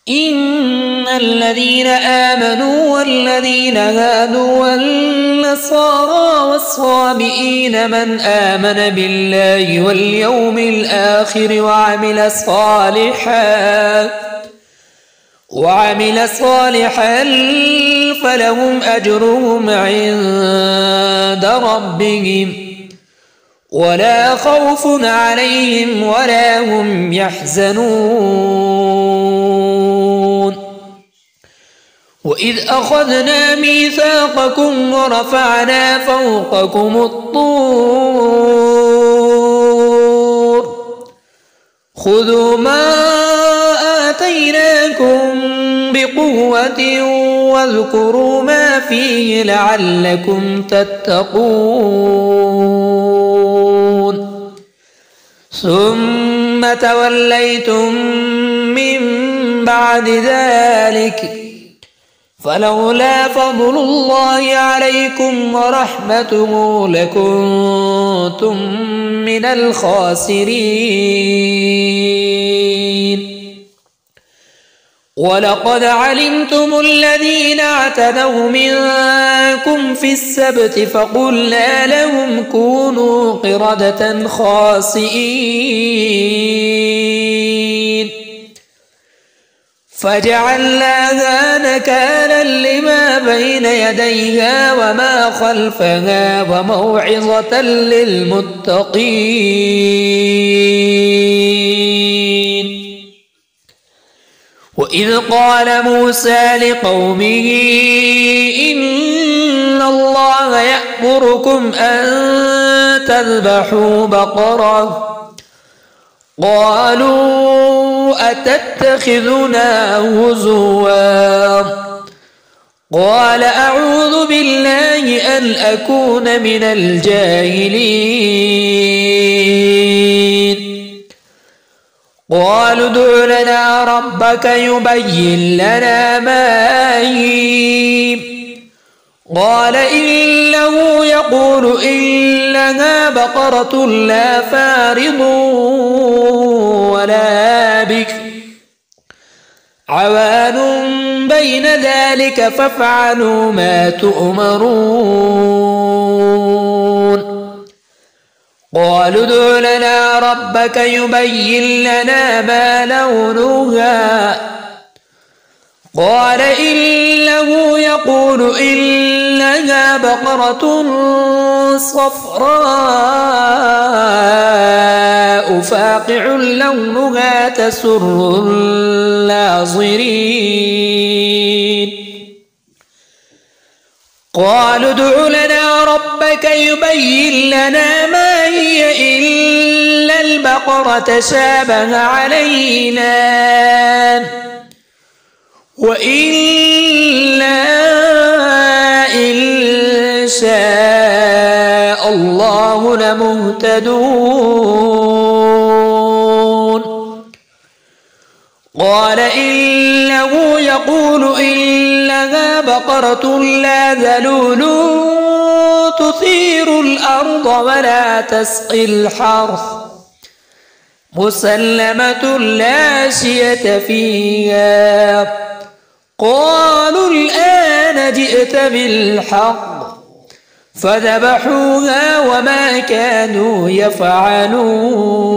إن الذين آمنوا والذين هادوا والنصارى والصابئين من آمن بالله واليوم الآخر وعمل صالحا فلهم أجرهم عند ربهم ولا خوف عليهم ولا هم يحزنون وإذ أخذنا ميثاقكم ورفعنا فوقكم الطور خذوا ما آتيناكم بقوة واذكروا ما فيه لعلكم تتقون ثم توليتم من بعد ذلك فلولا فضل الله عليكم ورحمته لكنتم من الخاسرين ولقد علمتم الذين اعتدوا منكم في السبت فقلنا لهم كونوا قردة خاسئين فجعلناها نكالا لما بين يديها وما خلفها وموعظة للمتقين وإذ قال موسى لقومه إن الله يأمركم أن تذبحوا بقرة قالوا أتتخذنا هزوا قال أعوذ بالله أن أكون من الجاهلين قالوا ادع لنا ربك يبين لنا ما هي قال إنه يقول إنها بقرة لا فارض ولا بكر عوان بين ذلك فافعلوا ما تؤمرون قالوا ادع لنا ربك يبين لنا ما لونها قال إنه يقول إنها بقرة صفراء فاقع لونها تسر الناظرين قالوا ادع لنا ربك يبين لنا ما هي إلا البقرة شابه علينا وإنا إن شاء الله لمهتدون قال إنه يقول إنها بقرة لا ذلول تثير الأرض ولا تسقي الحرث مسلمة لا شية فيها قالوا الآن جئت بالحق فذبحوها وما كانوا يفعلون